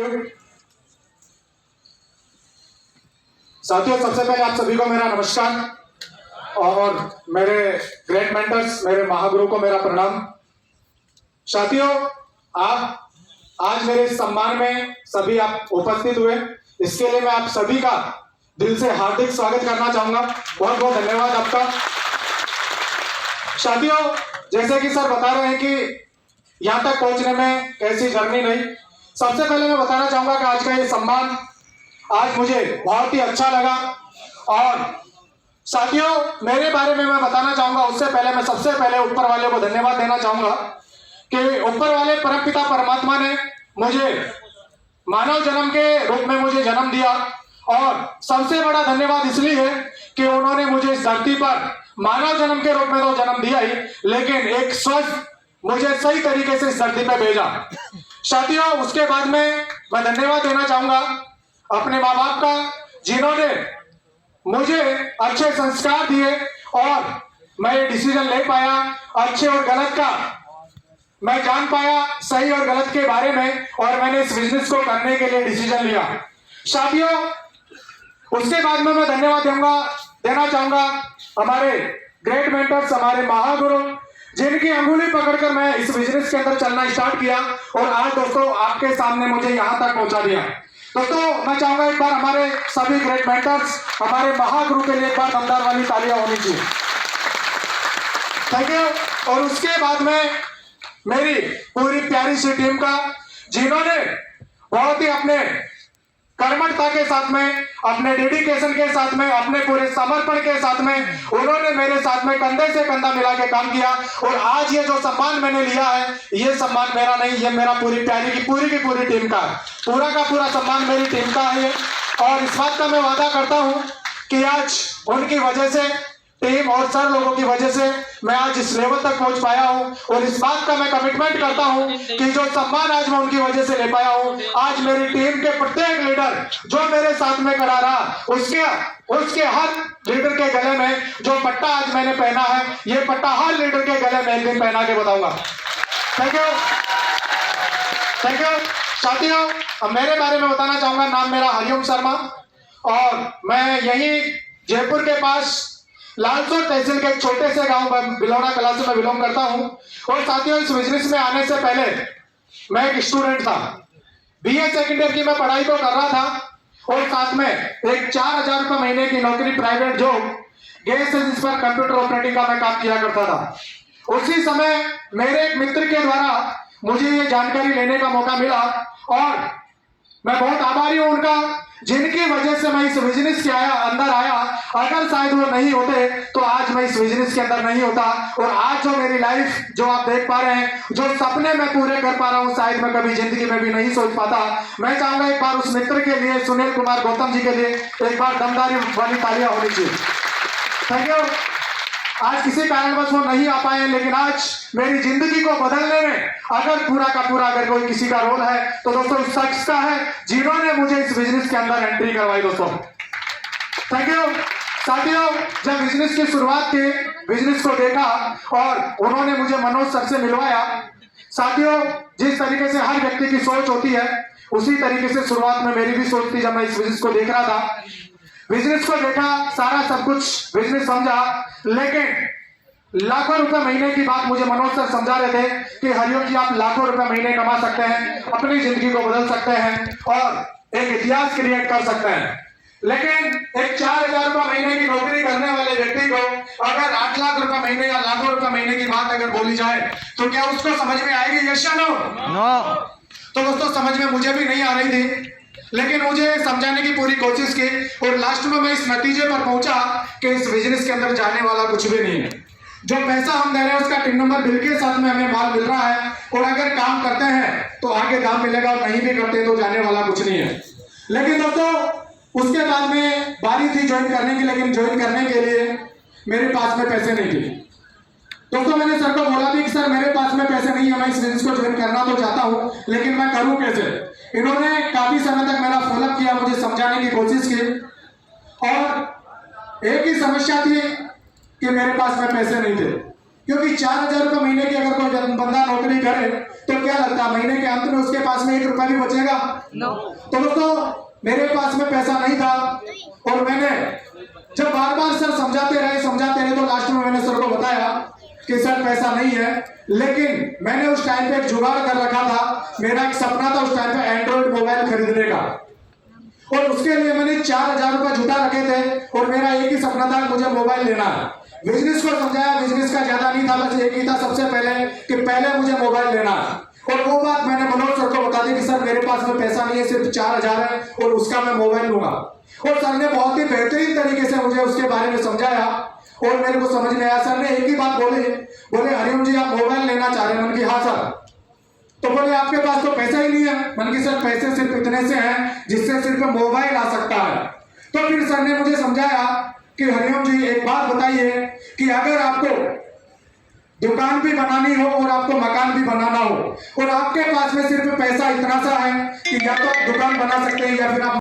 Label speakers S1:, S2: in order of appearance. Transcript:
S1: You. साथियों, सबसे पहले आप सभी को मेरा नमस्कार और मेरे ग्रेट मेंटर्स, मेरे महागुरु को मेरा प्रणाम। साथियों, आप आज मेरे सम्मान में सभी आप उपस्थित हुए, इसके लिए मैं आप सभी का दिल से हार्दिक स्वागत करना चाहूंगा। बहुत बहुत धन्यवाद आपका। साथियों, जैसे कि सर बता रहे हैं कि यहाँ तक पहुंचने में कैसी जर्नी रही, सबसे पहले मैं बताना चाहूंगा कि आज का ये सम्मान आज मुझे बहुत ही अच्छा लगा। और साथियों, मेरे बारे में मैं बताना चाहूंगा उससे पहले मैं सबसे पहले ऊपर वाले को धन्यवाद देना चाहूंगा कि ऊपर वाले परमपिता परमात्मा ने मुझे मानव जन्म के रूप में मुझे जन्म दिया। और सबसे बड़ा धन्यवाद इसलिए है कि उन्होंने मुझे इस धरती पर मानव जन्म के रूप में तो जन्म दिया ही, लेकिन एक स्वस्थ मुझे सही तरीके से इस धरती पर भेजा। साथियों, उसके बाद में मैं धन्यवाद देना चाहूंगा अपने माँ बाप का, जिन्होंने मुझे अच्छे संस्कार दिए और मैं ये डिसीजन ले पाया, अच्छे और गलत का मैं जान पाया, सही और गलत के बारे में, और मैंने इस बिजनेस को करने के लिए डिसीजन लिया। साथियों, उसके बाद में मैं धन्यवाद देना चाहूंगा हमारे ग्रेट मेंटर्स, हमारे महागुरु, जिनकी अंगुली पकड़कर मैं इस बिजनेस के अंदर चलना स्टार्ट किया और आज दोस्तों आपके सामने मुझे यहां तक पहुंचा दिया। दोस्तों, मैं चाहूंगा एक बार हमारे सभी ग्रेट मेंटर्स, हमारे महागुरु के लिए एक बार दमदार वाली तालियां होनी चाहिए। Thank you. और उसके बाद में मेरी पूरी प्यारी सी टीम का, जिन्होंने बहुत ही अपने कर्मठता के साथ में, अपने डेडिकेशन के साथ में, अपने पूरे समर्पण के साथ में उन्होंने मेरे साथ में कंधे से कंधा मिला के काम किया। और आज ये जो सम्मान मैंने लिया है, ये सम्मान मेरा नहीं, ये मेरा पूरी प्यारी की पूरी टीम का, पूरा का पूरा सम्मान मेरी टीम का है। और इस बात का मैं वादा करता हूं कि आज उनकी वजह से, टीम और सर लोगों की वजह से मैं आज इस लेवल तक पहुंच पाया हूं। और इस बात का मैं कमिटमेंट करता हूं कि जो सम्मान आज मैं उनकी वजह से ले पाया हूं, आज मेरी टीम के प्रत्येक लीडर जो मेरे साथ में खड़ा रहा, उसके हर लीडर के गले में जो पट्टा आज मैंने पहना है, ये पट्टा हर लीडर के गले में एक दिन पहना के बताऊंगा। Thank you, thank you. साथियों, अब मेरे बारे में बताना चाहूंगा। नाम मेरा हरिओम शर्मा और मैं यही जयपुर के पास लालसोट तहसील के एक छोटे से गांव बिलौना कला से मैं बिलोंग करता हूं। और साथियों, इस बिजनेस में आने से पहले मैं एक स्टूडेंट था। बीए सेकंड ईयर की मैं पढ़ाई तो कर रहा था और साथ में एक 4,000 रुपये महीने की नौकरी, प्राइवेट जॉब, गैस एजेंसी पर कंप्यूटर ऑपरेटिंग का मैं काम किया करता था। उसी समय मेरे एक मित्र के द्वारा मुझे ये जानकारी लेने का मौका मिला और मैं बहुत आभारी हूं उनका, जिनकी वजह से मैं इस बिजनेस के अंदर आया। अगर शायद वो नहीं होते तो आज मैं इस बिजनेस के अंदर नहीं होता। और आज जो मेरी लाइफ जो आप देख पा रहे हैं, जो सपने मैं पूरे कर पा रहा हूं, शायद मैं कभी जिंदगी में भी नहीं सोच पाता। मैं चाहूंगा एक बार उस मित्र के लिए, सुनील कुमार गौतम जी के लिए एक बार दमदारी वाली तालियां होनी चाहिए। Thank you. आज किसी कारणवश वो नहीं आ पाए, लेकिन आज मेरी जिंदगी को बदलने में अगर पूरा का पूरा अगर कोई किसी का रोल है तो दोस्तों उस शख्स का है, जिन्होंने मुझे इस बिजनेस के अंदर एंट्री करवाई। दोस्तों, थैंक यू। साथियों, जब बिजनेस की शुरुआत की, बिजनेस को देखा और उन्होंने मुझे मनोज सर से मिलवाया। साथियों, जिस तरीके से हर व्यक्ति की सोच होती है, उसी तरीके से शुरुआत में मेरी भी सोच थी। जब मैं इस बिजनेस को देख रहा था, बिजनेस को देखा, सारा सब कुछ बिजनेस समझा, लेकिन लाखों रुपए महीने की बात मुझे मनोज सर समझा रहे थे कि हरिओम जी, आप लाखों रुपए महीने कमा सकते हैं, अपनी जिंदगी को बदल सकते हैं और एक इतिहास क्रिएट कर सकते हैं। लेकिन एक 4,000 रुपए महीने की नौकरी करने वाले व्यक्ति को अगर 8 लाख रुपए महीने या लाखों रुपए महीने की बात अगर बोली जाए तो क्या उसको समझ में आएगी? यस या नो? तो दोस्तों, समझ में मुझे भी नहीं आ रही थी, लेकिन मुझे समझाने की पूरी कोशिश की और लास्ट में मैं इस नतीजे पर पहुंचा कि इस बिजनेस के अंदर जाने वाला कुछ भी नहीं है। जो पैसा हम दे रहे हैं उसका 3 नंबर बिल के साथ में हमें माल मिल रहा है, और अगर काम करते हैं तो आगे दाम मिलेगा और नहीं भी करते तो जाने वाला कुछ नहीं है। लेकिन दोस्तों, उसके बाद में बारी थी ज्वाइन करने की, लेकिन ज्वाइन करने के लिए मेरे पास में पैसे नहीं थे। दोस्तों, मैंने सर को बोला भी कि सर मेरे पास में पैसे नहीं है, मैं इस बिजनेस को ज्वाइन करना तो चाहता हूं, लेकिन मैं करूं कैसे? इन्होंने काफी समय तक मेरा फॉलोअप किया, मुझे समझाने की कोशिश की और एक ही समस्या थी कि मेरे पास में पैसे नहीं थे। क्योंकि 4,000 रुपये महीने की अगर कोई बंदा नौकरी करे तो क्या लगता है महीने के अंत में उसके पास में 1 रुपया भी बचेगा? तो दोस्तों मेरे पास में पैसा नहीं था और मैंने जब बार बार सर समझाते रहे तो लास्ट में मैंने सर को बताया कि सर पैसा नहीं है, लेकिन मैंने उस टाइम पे एक जुगाड़ कर रखा था। मेरा एक सपना था उस टाइम पे एंड्रॉइड मोबाइल खरीदने का और उसके लिए मैंने 4,000 रुपये जुटा रखे थे और मेरा एक ही सपना था मुझे मोबाइल लेना है। बिजनेस को समझाया, बिजनेस का ज्यादा नहीं था, बस एक ही था सबसे पहले कि पहले मुझे मोबाइल लेना है। और वो बात मैंने मनोज सर को बता दी कि सर मेरे पास में पैसा नहीं है, सिर्फ 4,000 है और उसका मैं मोबाइल लूंगा। और सर ने बहुत ही बेहतरीन तरीके से मुझे उसके बारे में समझाया और मेरे को समझ में आया। सर ने एक ही बात बोले हरिओम जी आप मोबाइल लेना चाह रहे हैं? मन की हाँ सर। तो बोले आपके पास तो पैसा ही नहीं है। मन की सर पैसे सिर्फ इतने से हैं जिससे सिर्फ मोबाइल आ सकता है। तो फिर सर ने मुझे समझाया कि हरिओम जी एक बात बताइए कि अगर आपको दुकान भी बनानी हो और आपको मकान भी बनाना हो और आपके पास में सिर्फ पैसा इतना सा है कि या तो आप दुकान बना सकते हैं या फिर आप